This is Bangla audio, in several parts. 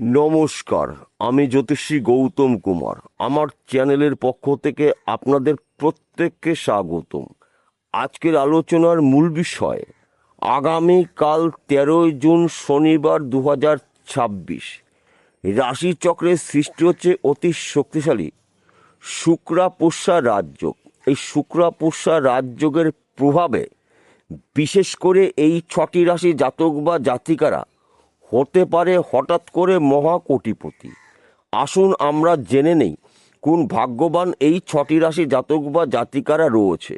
নমস্কার, আমি জ্যোতিষী গৌতম কুমার। আমার চ্যানেলের পক্ষ থেকে আপনাদের প্রত্যেককে স্বাগতম। আজকের আলোচনার মূল বিষয় আগামীকাল 13ই জুন শনিবার 2026 রাশিচক্রের সৃষ্টি হচ্ছে অতি শক্তিশালী শুক্রাপুষ্যা রাজযোগ। এই শুক্রাপুষ্যা রাজযোগের প্রভাবে বিশেষ করে এই 6টি রাশি জাতক বা জাতিকারা হতে পারে হঠাৎ করে মহাকোটিপতি। আসুন আমরা জেনে নেই কোন ভাগ্যবান এই 6টি রাশি জাতক বা জাতিকারা রয়েছে।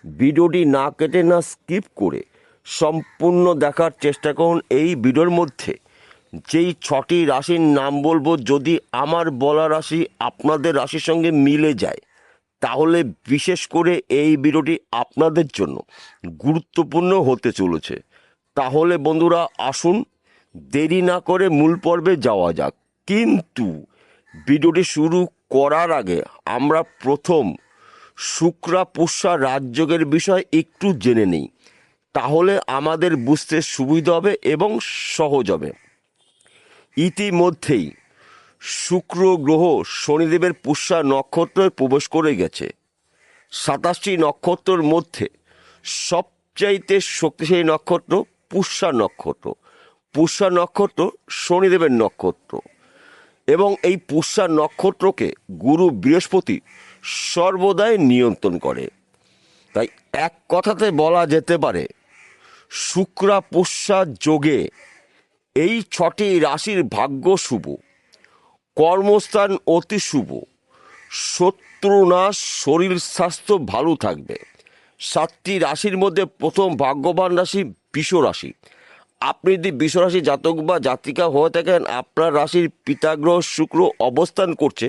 ভিডিওটি না কেটে না স্কিপ করে সম্পূর্ণ দেখার চেষ্টা করুন। এই ভিডিওর মধ্যে যেই 6টি রাশির নাম বলবো, যদি আমার বলা রাশি আপনাদের রাশির সঙ্গে মিলে যায় তাহলে বিশেষ করে এই ভিডিওটি আপনাদের জন্য গুরুত্বপূর্ণ হতে চলেছে। তাহলে বন্ধুরা আসুন দেরি না করে মূল পর্বে যাওয়া যাক। কিন্তু ভিডিওটি শুরু করার আগে আমরা প্রথম শুক্রাপুষ্যা রাজযোগের বিষয় একটু জেনে নিই, তাহলে আমাদের বুঝতে সুবিধা হবে এবং সহজ হবে। ইতিমধ্যেই শুক্র গ্রহ শনিদেবের পুষ্যা নক্ষত্রে প্রবেশ করে গেছে। 27টি নক্ষত্রের মধ্যে সবচাইতে শক্তিশালী নক্ষত্র পুষ্যা নক্ষত্র। পুষ্যা নক্ষত্র শনিদেবের নক্ষত্র এবং এই পুষ্যা নক্ষত্রকে গুরু বৃহস্পতি সর্বদাই নিয়ন্ত্রণ করে। তাই এক কথাতে বলা যেতে পারে শুক্রাপুষ্যা যোগে এই 6টি রাশির ভাগ্য শুভ, কর্মস্থান অতি শুভ, শত্রুনাশ, শরীর স্বাস্থ্য ভালো থাকবে। 7টি রাশির মধ্যে প্রথম ভাগ্যবান রাশি বৃষ রাশি। আপনি যদি বৃষ রাশি জাতক বা জাতিকা হয়ে থাকেন, আপনার রাশির পিতাগ্রহ শুক্র অবস্থান করছে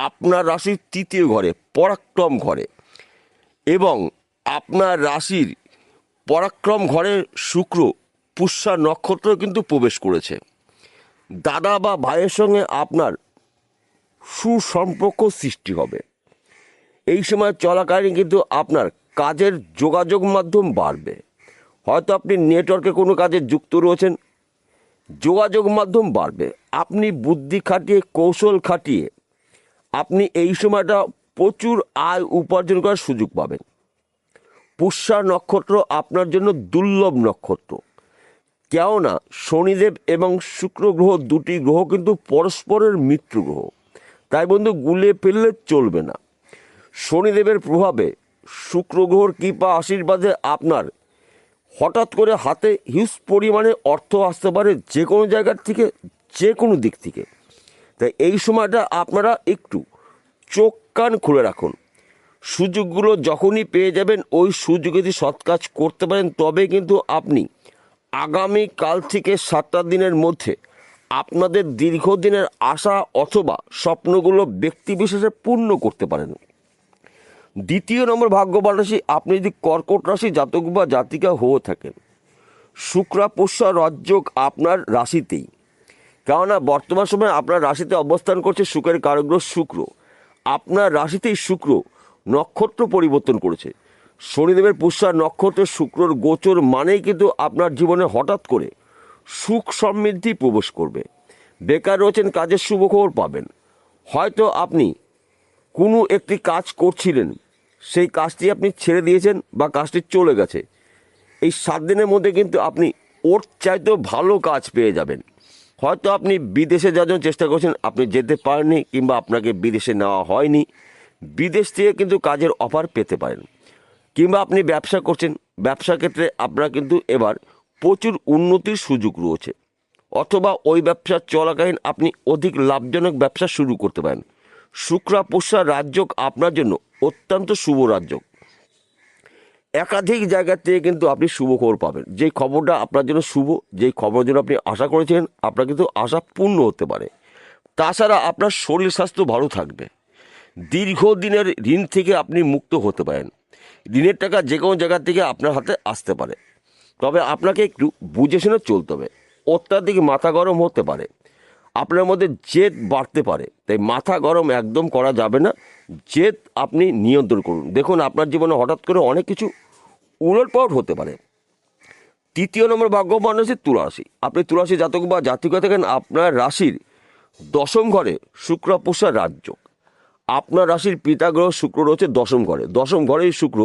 আপনার রাশির 3য় ঘরে, পরাক্রম ঘরে, এবং আপনার রাশির পরাক্রম ঘরে শুক্র পুষ্যা নক্ষত্র কিন্তু প্রবেশ করেছে। দাদা বা ভাইয়ের সঙ্গে আপনার সুসম্পর্ক সৃষ্টি হবে। এই সময় চলাকালীন কিন্তু আপনার কাজের যোগাযোগ মাধ্যম বাড়বে। হয়তো আপনি নেটওয়ার্কে কোনো কাজে যুক্ত রয়েছেন, যোগাযোগ মাধ্যম বাড়বে। আপনি বুদ্ধি খাটিয়ে, কৌশল খাটিয়ে আপনি এই সময়টা প্রচুর আয় উপার্জন করার সুযোগ পাবেন। পুষ্যা নক্ষত্র আপনার জন্য দুর্লভ নক্ষত্র, কেননা শনিদেব এবং শুক্র গ্রহ, দুটি গ্রহ কিন্তু পরস্পরের মিত্র গ্রহ। তাই বন্ধু গুলিয়ে ফেললে চলবে না। শনিদেবের প্রভাবে শুক্র গ্রহর কৃপা আশীর্বাদে আপনার হঠাৎ করে হাতে হিউজ পরিমাণে অর্থ আসতে পারে, যে কোনো জায়গার থেকে, যে কোনো দিক থেকে। তাই এই সময়টা আপনারা একটু চোখ কান খুলে রাখুন। সুযোগগুলো যখনই পেয়ে যাবেন ওই সুযোগে যদি সৎ কাজ করতে পারেন, তবে কিন্তু আপনি আগামীকাল থেকে 7টা দিনের মধ্যে আপনাদের দীর্ঘদিনের আশা অথবা স্বপ্নগুলো ব্যক্তিবিশেষে পূর্ণ করতে পারেন। 2য় নম্বর ভাগ্যবান রাশি, আপনি যদি কর্কট রাশি জাতক বা জাতিকা হয়ে থাকেন, শুক্রাপুষ্যা রাজযোগ আপনার রাশিতেই। কেননা বর্তমান সময়ে আপনার রাশিতে অবস্থান করছে শুক্রের কারগ্রহ শুক্র। আপনার রাশিতেই শুক্র নক্ষত্র পরিবর্তন করেছে। শনিদেবের পুষ্যা নক্ষত্রে শুক্রর গোচর মানেই কিন্তু আপনার জীবনে হঠাৎ করে সুখ সমৃদ্ধি প্রবেশ করবে। বেকার রয়েছেন, কাজের শুভ খবর পাবেন। হয়তো আপনি কোনো একটি কাজ করছিলেন, সেই কাজটি আপনি ছেড়ে দিয়েছেন বা কাজটি চলে গেছে। এই 7 দিনের মধ্যে কিন্তু আপনি ওর চাইতেও ভালো কাজ পেয়ে যাবেন। হয়তো আপনি বিদেশে যাওয়ার জন্য চেষ্টা করছেন, আপনি যেতে পারেননি, কিংবা আপনাকে বিদেশে নেওয়া হয়নি। বিদেশ থেকে কিন্তু কাজের অফার পেতে পারেন। কিংবা আপনি ব্যবসা করছেন, ব্যবসার ক্ষেত্রে আপনার কিন্তু এবার প্রচুর উন্নতির সুযোগ রয়েছে, অথবা ওই ব্যবসা চলাকালীন আপনি অধিক লাভজনক ব্যবসা শুরু করতে পারেন। শুক্রাপুষ্যা রাজযোগ আপনার জন্য অত্যন্ত শুভ রাজযোগ। একাধিক জায়গা থেকে কিন্তু আপনি শুভ খবর পাবেন। যেই খবরটা আপনার জন্য শুভ, যেই খবরের জন্য আপনি আশা করেছেন, আপনার কিন্তু আশা পূর্ণ হতে পারে। তাছাড়া আপনার শরীর স্বাস্থ্য ভালো থাকবে। দীর্ঘদিনের ঋণ থেকে আপনি মুক্ত হতে পারেন। ঋণের টাকা যে কোনো জায়গা থেকে আপনার হাতে আসতে পারে, তবে আপনাকে একটু বুঝে শুনে চলতে হবে। অত্যাধিক মাথা গরম হতে পারে, আপনার মধ্যে জেদ বাড়তে পারে, তাই মাথা গরম একদম করা যাবে না। জেদ আপনি নিয়ন্ত্রণ করুন। দেখুন আপনার জীবনে হঠাৎ করে অনেক কিছু উলটপালট হতে পারে। 3য় নম্বর ভাগ্যবান রাশি তুলা রাশি। আপনি তুলা রাশি জাতক বা জাতিকা থাকেন, আপনার রাশির দশম ঘরে শুক্র পুষ্যা রাজযোগ। আপনার রাশির পিতা গ্রহ শুক্র রয়েছে দশম ঘরে। দশম ঘরেই শুক্র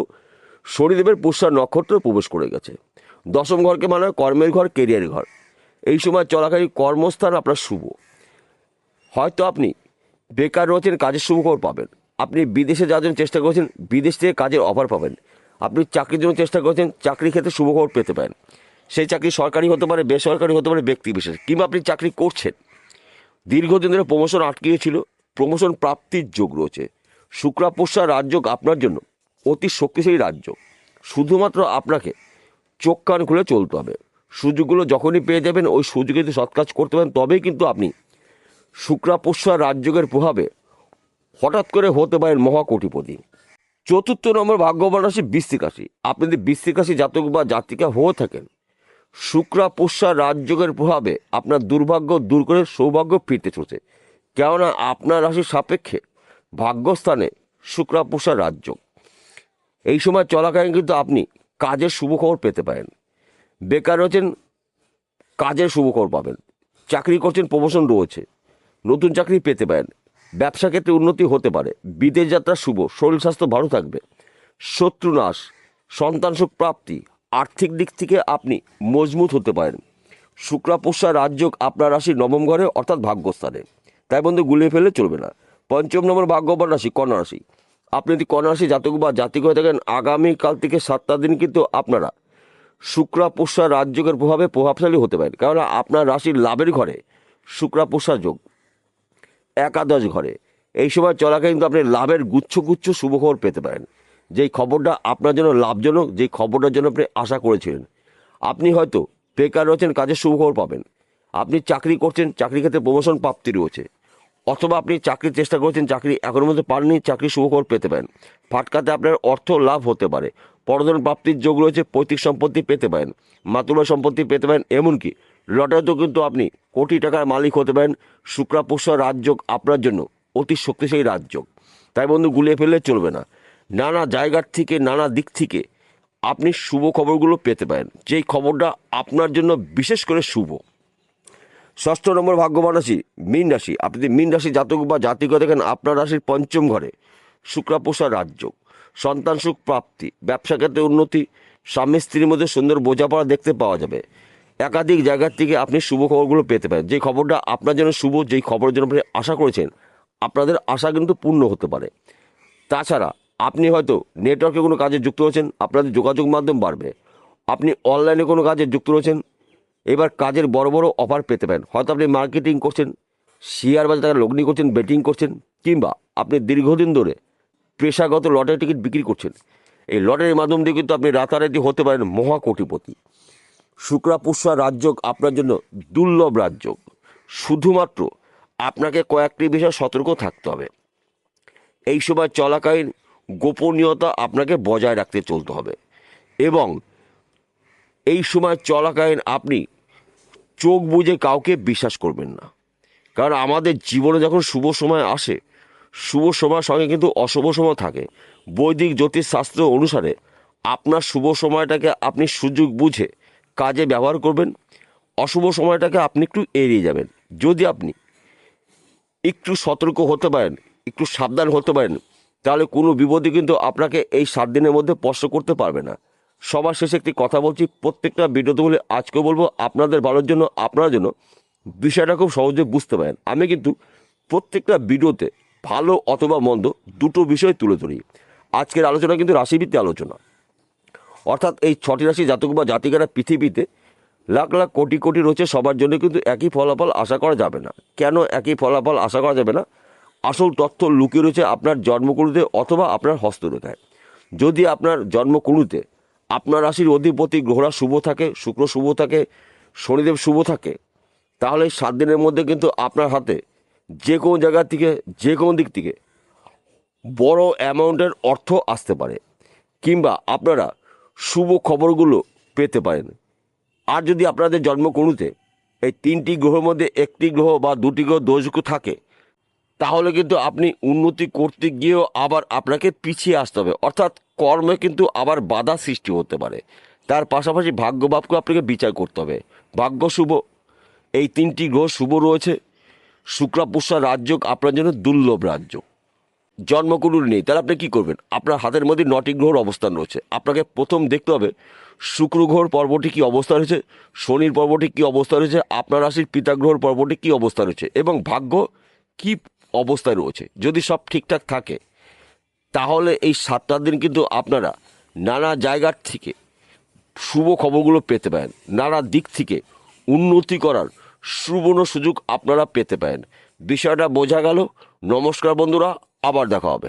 শনিদেবের পুষ্যা নক্ষত্রে প্রবেশ করে গেছে। দশম ঘরকে মানে হয় কর্মের ঘর, কেরিয়ার ঘর। এই সময় চলাকালীন কর্মস্থান আপনার শুভ। হয়তো আপনি বেকার রয়েছেন, কাজের শুভ খবর পাবেন। আপনি বিদেশে যাওয়ার জন্য চেষ্টা করছেন, বিদেশ থেকে কাজের অফার পাবেন। আপনি চাকরির জন্য চেষ্টা করছেন, চাকরির ক্ষেত্রে শুভ খবর পেতে পারেন। সেই চাকরি সরকারি হতে পারে, বেসরকারি হতে পারে, ব্যক্তি বিশেষ। কিংবা আপনি চাকরি করছেন, দীর্ঘদিন ধরে প্রমোশন আটকে ছিল, প্রমোশন প্রাপ্তির যোগ রয়েছে। শুক্র পুষ্যা রাজযোগ আপনার জন্য অতি শক্তিশালী রাজযোগ। শুধুমাত্র আপনাকে চোখ কান খুলে চলতে হবে। সুযোগগুলো যখনই পেয়ে যাবেন, ওই সুযোগে যদি সৎ কাজ করতে পারেন, তবেই কিন্তু আপনি শুক্র পুষ্যা রাজযোগের প্রভাবে হঠাৎ করে হতে পারেন মহাকোটিপতি। চতুর্থ নম্বর ভাগ্যবান রাশি বৃশ্চিক রাশি। আপনি যদি বৃশ্চিক রাশি জাতক বা জাতিকা হয়ে থাকেন, শুক্র পুষ্যা রাজযোগের প্রভাবে আপনার দুর্ভাগ্য দূর করে সৌভাগ্য ফিরতে চলছে। কেননা আপনার রাশির সাপেক্ষে ভাগ্যস্থানে শুক্র পুষ্যা রাজযোগ। এই সময় চলাকালীন কিন্তু আপনি কাজের শুভ খবর পেতে পারেন। বেকার রয়েছেন, কাজের শুভ খবর পাবেন। চাকরি করছেন, প্রমোশন রয়েছে, নতুন চাকরি পেতে পারেন। ব্যবসা ক্ষেত্রে উন্নতি হতে পারে। বিদেশ যাত্রা শুভ। শরীর স্বাস্থ্য ভালো থাকবে। শত্রু নাশ, সন্তান সুখ প্রাপ্তি, আর্থিক দিক থেকে আপনি মজবুত হতে পারেন। শুক্র পুষ্যা রাজযোগ আপনার রাশির নবম ঘরে অর্থাৎ ভাগ্যস্থানে। তাই বন্ধু গুলিয়ে ফেললে চলবে না। পঞ্চম নম্বর ভাগ্যবান রাশি কন্যা রাশি। আপনি যদি কন্যা রাশি জাতক বা জাতিক হয়ে থাকেন, আগামীকাল থেকে 7টা দিন কিন্তু আপনারা শুক্র পুষ্যা রাজযোগের প্রভাবে প্রভাবশালী হতে পারেন। কেননা আপনার রাশির লাভের ঘরে শুক্র পুষ্যা যোগ, একাদশ ঘরে। এই সময় চলাকালীন কিন্তু আপনি লাভের গুচ্ছ গুচ্ছ শুভখবর পেতে পারেন। যেই খবরটা আপনার জন্য লাভজনক, যেই খবরটার জন্য আপনি আশা করেছিলেন। আপনি হয়তো বেকার রয়েছেন, কাজের শুভখবর পাবেন। আপনি চাকরি করছেন, চাকরি ক্ষেত্রে প্রমোশন প্রাপ্তি রয়েছে। অথবা আপনি চাকরির চেষ্টা করছেন, চাকরি এখনো মধ্যে পাননি, চাকরির শুভখবর পেতে পারেন। ফাটকাতে আপনার অর্থ লাভ হতে পারে। পরধন প্রাপ্তির যোগ রয়েছে। পৈতৃক সম্পত্তি পেতে পারেন, মাতুলা সম্পত্তি পেতে পারেন। এমনকি লটারিতেও কিন্তু আপনি কোটি টাকার মালিক হতে পারেন। শুক্র পুষ্যা রাজযোগ আপনার জন্য অতি শক্তিশালী রাজযোগ। তাই বন্ধু গুলিয়ে ফেললে চলবে না। নানা জায়গার থেকে, নানা দিক থেকে আপনি শুভ খবরগুলো পেতে পারেন, যেই খবরটা আপনার জন্য বিশেষ করে শুভ। ষষ্ঠ নম্বর ভাগ্যবান রাশি মীন রাশি। আপনি যদি মীন রাশি জাতক বা জাতিকা দেখেন, আপনার রাশির পঞ্চম ঘরে শুক্র পুষ্যা রাজযোগ। সন্তান সুখ প্রাপ্তি, ব্যবসা ক্ষেত্রে উন্নতি, স্বামী স্ত্রীর মধ্যে সুন্দর বোঝাপড়া দেখতে পাওয়া যাবে। একাধিক জায়গার থেকে আপনি শুভ খবরগুলো পেতে পারেন। যে খবরটা আপনার জন্য শুভ, যেই খবরের জন্য আপনি আশা করেছেন, আপনাদের আশা কিন্তু পূর্ণ হতে পারে। তাছাড়া আপনি হয়তো নেটওয়ার্কে কোনো কাজে যুক্ত রয়েছেন, আপনাদের যোগাযোগ মাধ্যম বাড়বে। আপনি অনলাইনে কোনো কাজে যুক্ত রয়েছেন, এবার কাজের বড় বড় অফার পেতে পারেন। হয়তো আপনি মার্কেটিং করছেন, শেয়ার বাজারে লগ্নি করছেন, বেটিং করছেন, কিংবা আপনি দীর্ঘদিন ধরে পেশাগত লটারি টিকিট বিক্রি করছেন। এই লটারির মাধ্যম দিয়ে কিন্তু আপনি রাতারাতি হতে পারেন মহাকোটিপতি। শুক্র পুষ্যা রাজযোগ আপনার জন্য দুর্লভ রাজযোগ। শুধুমাত্র আপনাকে কয়েকটি বিষয় সতর্ক থাকতে হবে। এই সময় চলাকালীন গোপনীয়তা আপনাকে বজায় রাখতে চলতে হবে। এবং এই সময় চলাকালীন আপনি চোখ বুজে কাউকে বিশ্বাস করবেন না। কারণ আমাদের জীবনে যখন শুভ সময় আসে, শুভ সময়ের সঙ্গে কিন্তু অশুভ সময় থাকে। বৈদিক জ্যোতিষশাস্ত্র অনুসারে আপনার শুভ সময়টাকে আপনি সুযোগ বুঝে কাজে ব্যবহার করবেন, অশুভ সময়টাকে আপনি একটু এড়িয়ে যাবেন। যদি আপনি একটু সতর্ক হতে পারেন, একটু সাবধান হতে পারেন, তাহলে কোনো বিপদই কিন্তু আপনাকে এই 7 দিনের মধ্যে স্পর্শ করতে পারবে না। সবার শেষে একটি কথা বলছি, প্রত্যেকটা ভিডিওতে বলে আজকে বলবো, আপনাদের ভালোর জন্য, আপনার জন্য বিষয়টা খুব সহজে বুঝতে পারেন। আমি কিন্তু প্রত্যেকটা ভিডিওতে ভালো অথবা মন্দ দুটো বিষয় তুলে ধরি। আজকের আলোচনা কিন্তু রাশিভিত্তিক আলোচনা। অর্থাৎ এই 6টি রাশি জাতক বা জাতিকারা পৃথিবীতে লাখ লাখ কোটি কোটি রয়েছে, সবার জন্য কিন্তু একই ফলাফল আশা করা যাবে না। কেন একই ফলাফল আশা করা যাবে না? আসল তথ্য লুকিয়ে রয়েছে আপনার জন্মকুণ্ডুতে অথবা আপনার হস্তরেখায়। যদি আপনার জন্মকুণ্ডুতে আপনার রাশির অধিপতি গ্রহরা শুভ থাকে, শুক্র শুভ থাকে, শনিদেব শুভ থাকে, তাহলে 7 দিনের মধ্যে কিন্তু আপনার হাতে যে কোনো জায়গা থেকে, যে কোনো দিক থেকে বড় অ্যামাউন্টের অর্থ আসতে পারে, কিংবা আপনারা শুভ খবরগুলো পেতে পারেন। আর যদি আপনাদের জন্মকুণ্ডুতে এই 3টি গ্রহের মধ্যে একটি গ্রহ বা 2টি গ্রহ দোষযুক্ত থাকে, তাহলে কিন্তু আপনি উন্নতি করতে গিয়েও আবার আপনাকে পিছিয়ে আসতে হবে। অর্থাৎ কর্মে কিন্তু আবার বাধা সৃষ্টি হতে পারে। তার পাশাপাশি ভাগ্যভাবকে আপনাকে বিচার করতে হবে। ভাগ্য শুভ, এই 3টি গ্রহ শুভ রয়েছে, শুক্রাপুষ্যা রাজযোগ আপনার জন্য দুর্লভ রাজযোগ। জন্মকুণ্ডলী নেই, তাহলে আপনি কী করবেন? আপনার হাতের মধ্যে 9টি গ্রহর অবস্থান রয়েছে। আপনাকে প্রথম দেখতে হবে শুক্র গ্রহর পর্বটি কী অবস্থা রয়েছে, শনির পর্বটি কী অবস্থা রয়েছে, আপনার রাশির পিতা গ্রহর পর্বটি কী অবস্থা রয়েছে এবং ভাগ্য কী অবস্থায় রয়েছে। যদি সব ঠিকঠাক থাকে তাহলে এই 7টা দিন কিন্তু আপনারা নানা জায়গার থেকে শুভ খবরগুলো পেতে পারেন, নানা দিক থেকে উন্নতি করার সুবর্ণ সুযোগ আপনারা পেতে পারেন। বিষয়টা বোঝা গেল? নমস্কার বন্ধুরা, আবার দেখা হবে।